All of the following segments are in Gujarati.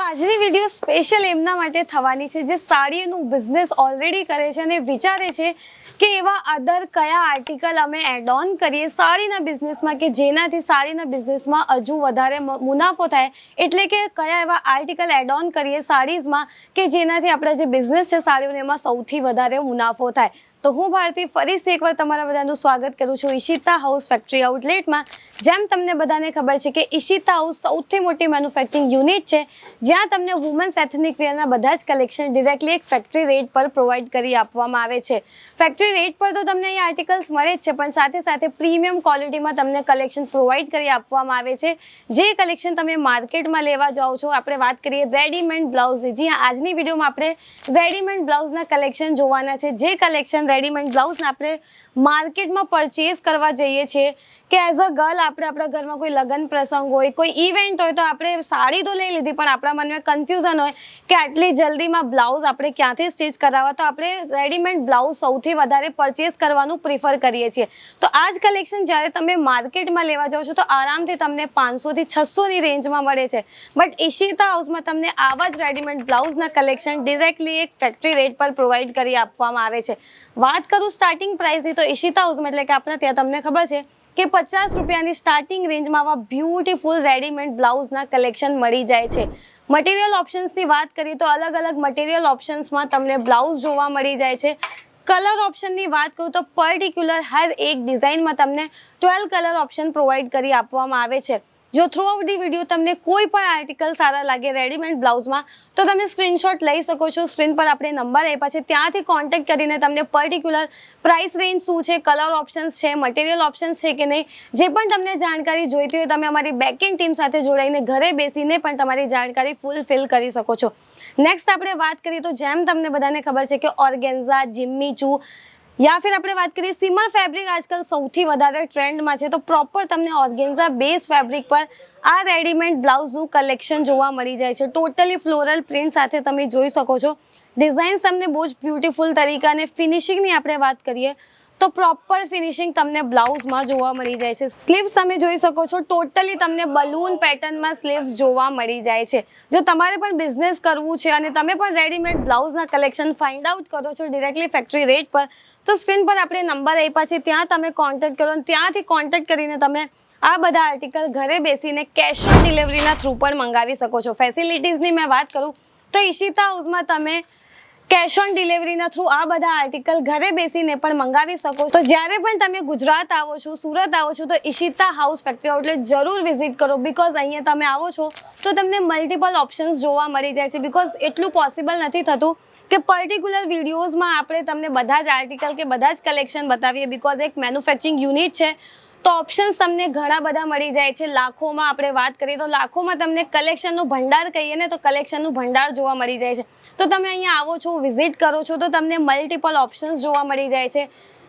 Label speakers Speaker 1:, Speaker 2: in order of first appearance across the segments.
Speaker 1: આજની વિડીયો સ્પેશિયલ એમના માટે થવાની છે જે સાડીનું બિઝનેસ ઓલરેડી કરે છે અને વિચારે છે કે એવા અધર કયા આર્ટિકલ અમે એડ ઓન કરીએ સાડીના બિઝનેસમાં કે જેનાથી સાડીના બિઝનેસમાં હજુ વધારે મુનાફો થાય, એટલે કે કયા એવા આર્ટિકલ એડ ઓન કરીએ સાડીઝમાં કે જેનાથી આપણા જે બિઝનેસ છે સાડીઓને એમાં સૌથી વધારે મુનાફો થાય। તો હું ભારતી ફરીથી એકવાર તમારા બધાનું સ્વાગત કરું છું ઈશિતા હાઉસ ફેક્ટરી આઉટલેટમાં। જેમ તમને બધાને ખબર છે કે ઈશિતા હાઉસ સૌથી મોટી મેન્યુફેક્ચરિંગ યુનિટ છે જ્યાં તમને વુમન્સ એથનિક વેરના બધા જ કલેક્શન ડિરેક્ટલી એક ફેક્ટરી રેટ પર પ્રોવાઈડ કરી આપવામાં આવે છે। ફેક્ટરી રેટ પર તો તમને અહીંયા આર્ટિકલ્સ મળે જ છે, પણ સાથે સાથે પ્રીમિયમ ક્વોલિટીમાં તમને કલેક્શન પ્રોવાઈડ કરી આપવામાં આવે છે। જે કલેક્શન તમે માર્કેટમાં લેવા જાઓ છો, આપણે વાત કરીએ રેડીમેડ બ્લાઉઝની। જી હા, આજની વિડીયોમાં આપણે રેડીમેડ બ્લાઉઝના કલેક્શન જોવાના છે। જે કલેક્શન રેડીમેડ બ્લાઉઝને આપણે માર્કેટમાં પરચેસ કરવા જઈએ છીએ કે એઝ અ ગર્લ આપણે આપણા ઘરમાં કોઈ લગ્ન પ્રસંગ હોય, કોઈ ઇવેન્ટ હોય તો આપણે સાડી તો લઈ લીધી, પણ આપણા મનમાં કન્ફ્યુઝન હોય કે આટલી જલ્દીમાં બ્લાઉઝ આપણે ક્યાંથી સ્ટિચ કરાવવા, તો આપણે રેડીમેડ બ્લાઉઝ સૌથી વધારે પરચેસ કરવાનું પ્રિફર કરીએ છીએ। તો આ જ કલેક્શન જ્યારે તમે માર્કેટમાં લેવા જાઓ છો તો આરામથી તમને 500 થી 600ની રેન્જમાં મળે છે, બટ ઈશિતા હાઉસમાં તમને આવા જ રેડીમેડ બ્લાઉઝના કલેક્શન ડિરેક્ટલી એક ફેક્ટરી રેટ પર પ્રોવાઈડ કરી આપવામાં આવે છે। વાત કરું સ્ટાર્ટિંગ પ્રાઇસની તો ઈશિતા હાઉસમાં એટલે કે આપણા ત્યાં તમને ખબર છે કે 50 રૂપિયાની સ્ટાર્ટિંગ રેન્જમાં આવા બ્યુટીફુલ રેડીમેડ બ્લાઉઝના કલેક્શન મળી જાય છે। મટીરિયલ ઓપ્શન્સની વાત કરીએ તો અલગ અલગ મટીરિયલ ઓપ્શન્સમાં તમને બ્લાઉઝ જોવા મળી જાય છે। કલર ઓપ્શનની વાત કરું તો પર્ટિક્યુલર હર એક ડિઝાઇનમાં તમને 12 કલર ઓપ્શન પ્રોવાઈડ કરી આપવામાં આવે છે। જો થ્રુ આઉટ ધી વિડીયો તમને કોઈ પણ આર્ટિકલ સારા લાગે રેડીમેડ બ્લાઉઝમાં તો તમે સ્ક્રીનશોટ લઈ શકો છો। સ્ક્રીન પર આપણે નંબર આપ્યા છે, ત્યાંથી કોન્ટેક્ટ કરીને તમને પર્ટિક્યુલર પ્રાઇસ રેન્જ શું છે, કલર ઓપ્શન્સ છે, મટીરિયલ ઓપ્શન્સ છે કે નહીં, જે પણ તમને જાણકારી જોઈતી હોય તમે અમારી બેકએન્ડ ટીમ સાથે જોડાઈને ઘરે બેસીને પણ તમારી જાણકારી ફૂલફિલ કરી શકો છો। નેક્સ્ટ આપણે વાત કરીએ તો જેમ તમને બધાને ખબર છે કે ઓર્ગેન્ઝા, જિમ્મી ચૂ યા ફિર આપણે વાત કરીએ સિમર ફેબ્રિક આજકાલ સૌથી વધારે ટ્રેન્ડમાં છે, તો પ્રોપર તમને ઓર્ગેન્ઝા બેઝ ફેબ્રિક પર આ રેડીમેડ બ્લાઉઝનું કલેક્શન જોવા મળી જાય છે। ટોટલી ફ્લોરલ પ્રિન્ટ સાથે તમે જોઈ શકો છો। ડિઝાઇન્સ તમને બહુ જ બ્યુટીફુલ તરીકે અને ફિનિશિંગની આપણે વાત કરીએ તો પ્રોપર ફિનિશિંગ તમને બ્લાઉઝમાં જોવા મળી જાય છે। સ્લીવ્સ તમે જોઈ શકો છો, ટોટલી તમને બલૂન પેટર્નમાં સ્લીવ્સ જોવા મળી જાય છે। જો તમારે પણ બિઝનેસ કરવું છે અને તમે પણ રેડીમેડ બ્લાઉઝના કલેક્શન ફાઇન્ડ આઉટ કરો છો ડિરેક્ટલી ફેક્ટરી રેટ પર, તો સ્ક્રીન પર આપણે નંબર આપ્યા છે, ત્યાં તમે કોન્ટેક્ટ કરો અને ત્યાંથી કોન્ટેક્ટ કરીને તમે આ બધા આર્ટિકલ ઘરે બેસીને કેશ ઓન ડિલિવરીના થ્રુ પણ મંગાવી શકો છો। ફેસિલિટીઝની મેં વાત કરું તો ઈશિતા હાઉસમાં તમે કેશ ઓન ડિલિવરીના થ્રુ આ બધા આર્ટિકલ ઘરે બેસીને પણ મંગાવી શકો છો। તો જ્યારે પણ તમે ગુજરાત આવો છો, સુરત આવો છો, તો ઈશિતા હાઉસ ફેક્ટરી આઉટલેટ જરૂર વિઝિટ કરો, બિકોઝ અહીંયા તમે આવો છો તો તમને મલ્ટિપલ ઓપ્શન્સ જોવા મળી જાય છે। બિકોઝ એટલું પોસિબલ નથી થતું કે પર્ટિક્યુલર વિડીયોઝમાં આપણે તમને બધા જ આર્ટિકલ કે બધા જ કલેક્શન બતાવીએ, બિકોઝ એક મેન્યુફેક્ચરિંગ યુનિટ છે તો ઓપ્શન્સ તમને ઘણા બધા મળી જાય છે। લાખોમાં આપણે વાત કરીએ તો લાખોમાં તમને કલેક્શનનું ભંડાર કહીએ ને તો કલેક્શનનું ભંડાર જોવા મળી જાય છે। તો તમે અહીંયા આવો છો, વિઝિટ કરો છો તો તમને મલ્ટિપલ ઓપ્શન્સ જોવા મળી જાય છે।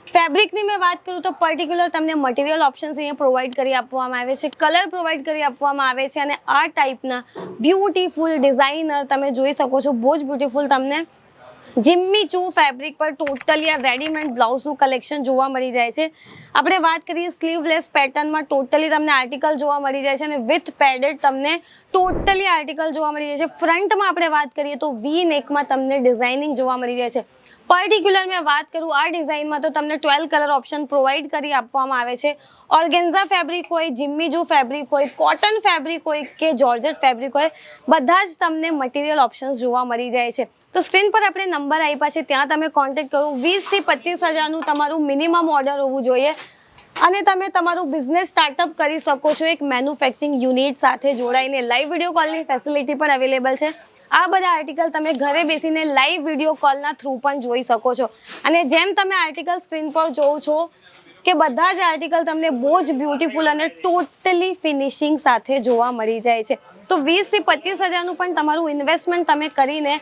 Speaker 1: ફેબ્રિકની મેં વાત કરું તો પર્ટિક્યુલર તમને મટીરિયલ ઓપ્શન્સ અહીંયા પ્રોવાઈડ કરી આપવામાં આવે છે, કલર પ્રોવાઈડ કરી આપવામાં આવે છે અને આ ટાઈપના બ્યુટીફુલ ડિઝાઇનર તમે જોઈ શકો છો, બહુ જ બ્યુટીફુલ તમને જિમ્મી ચૂ ફેબ્રિક પર ટોટલી આ રેડીમેડ બ્લાઉઝનું કલેક્શન જોવા મળી જાય છે। આપણે વાત કરીએ સ્લીવલેસ પેટર્નમાં ટોટલી તમને આર્ટિકલ જોવા મળી જાય છે અને વિથ પેડેડ તમને ટોટલી આર્ટિકલ જોવા મળી જાય છે। ફ્રન્ટમાં આપણે વાત કરીએ તો વી નેકમાં તમને ડિઝાઇનિંગ જોવા મળી જાય છે। પર્ટિક્યુલર મેં વાત કરું આ ડિઝાઇનમાં તો તમને 12 કલર ઓપ્શન પ્રોવાઈડ કરી આપવામાં આવે છે। ઓર્ગેન્ઝા ફેબ્રિક હોય, જિમ્મી ચૂ ફેબ્રિક હોય, કોટન ફેબ્રિક હોય કે જોર્જેટ ફેબ્રિક હોય, બધા જ તમને મટીરિયલ ઓપ્શન્સ જોવા મળી જાય છે। તો સ્ક્રીન પર આપણે નંબર આપ્યા છે, ત્યાં તમે કોન્ટેક્ટ કરો। 20 થી 25 હજારનું તમારું મિનિમમ ઓર્ડર હોવું જોઈએ અને તમે તમારું બિઝનેસ સ્ટાર્ટઅપ કરી શકો છો એક મેન્યુફેક્ચરિંગ યુનિટ સાથે જોડાઈને। લાઈવ વિડીયો કોલની ફેસિલિટી પણ અવેલેબલ છે। આ બધા આર્ટિકલ તમે ઘરે બેસીને લાઈવ વિડીયો કોલના થ્રુ પણ જોઈ શકો છો અને જેમ તમે આર્ટિકલ સ્ક્રીન પર જોવો છો કે બધા જ આર્ટિકલ તમને બહુ જ બ્યુટીફુલ અને ટોટલી ફિનિશિંગ સાથે જોવા મળી જાય છે। તો 20 થી 25 હજારનું પણ તમારું ઇન્વેસ્ટમેન્ટ તમે કરીને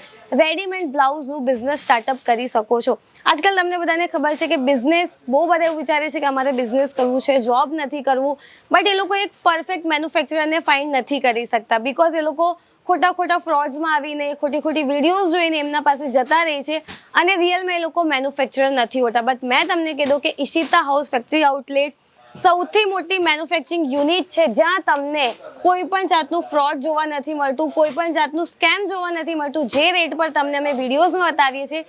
Speaker 1: રેડીમેડ બ્લાઉઝનું બિઝનેસ સ્ટાર્ટઅપ કરી શકો છો। આજકાલ તમને બધાને ખબર છે કે બિઝનેસ બહુ બધા એવું વિચારે છે કે અમારે બિઝનેસ કરવું છે, જોબ નથી કરવું, બટ એ લોકો એક પરફેક્ટ મેન્યુફેક્ચરરને ફાઇન્ડ નથી કરી શકતા, બિકોઝ એ લોકો ખોટા ફ્રોડ્સમાં આવીને ખોટી વિડીયોઝ જોઈને એમના પાસે જતા રહે છે અને રિયલમાં એ લોકો મેન્યુફેક્ચરર નથી હોતા। બટ મેં તમને કીધું કે ઈશિતા હાઉસ ફેક્ટરી આઉટલેટ સૌથી મોટી મેન્યુફેક્ચરિંગ યુનિટ છે, જ્યાં તમને કોઈ પણ જાતનું ફ્રોડ જોવા નથી મળતું, કોઈ પણ જાતનું સ્કેમ જોવા નથી મળતું. જે રેટ પર તમને અમે વિડીયોઝમાં બતાવીએ છીએ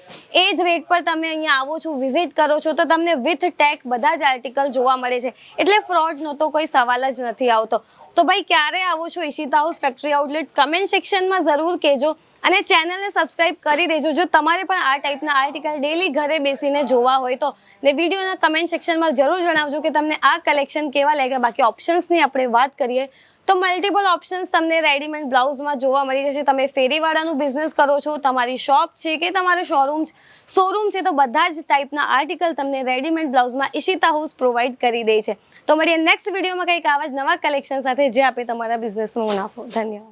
Speaker 1: એ જ રેટ પર તમે અહીંયા આવો છો, વિઝિટ કરો છો, તો તમને વિથ ટેગ બધા જ આર્ટિકલ જોવા મળે છે. એટલે ફ્રોડનો તો કોઈ સવાલ જ નથી આવતો. તો ભાઈ ક્યારે આવો છો Ishita house factory outlet? Comment સેક્શનમાં જરૂર કહેજો અને ચેનલને સબસ્ક્રાઇબ કરી દેજો. જો તમારે પણ આ ટાઈપના આર્ટિકલ ડેલી ઘરે બેસીને જોવા હોય તો ને વિડીયોના કમેન્ટ સેક્શનમાં જરૂર જણાવજો કે તમને આ કલેક્શન કેવા લાગ્યા. બાકી ઓપ્શન્સની આપણે વાત કરીએ તો મલ્ટિપલ ઓપ્શન્સ તમને રેડીમેડ બ્લાઉઝમાં જોવા મળી જશે. તમે ફેરીવાળાનું બિઝનેસ કરો છો, તમારી શોપ છે કે તમારો શોરૂમ છે, તો બધા જ ટાઈપના આર્ટિકલ તમને રેડીમેડ બ્લાઉઝમાં ઈશિતા હાઉસ પ્રોવાઈડ કરી દે છે. તો મળીએ નેક્સ્ટ વિડીયોમાં કંઈક આવા જ નવા કલેક્શન સાથે જે આપે તમારા બિઝનેસમાં મુનાફો. ધન્યવાદ.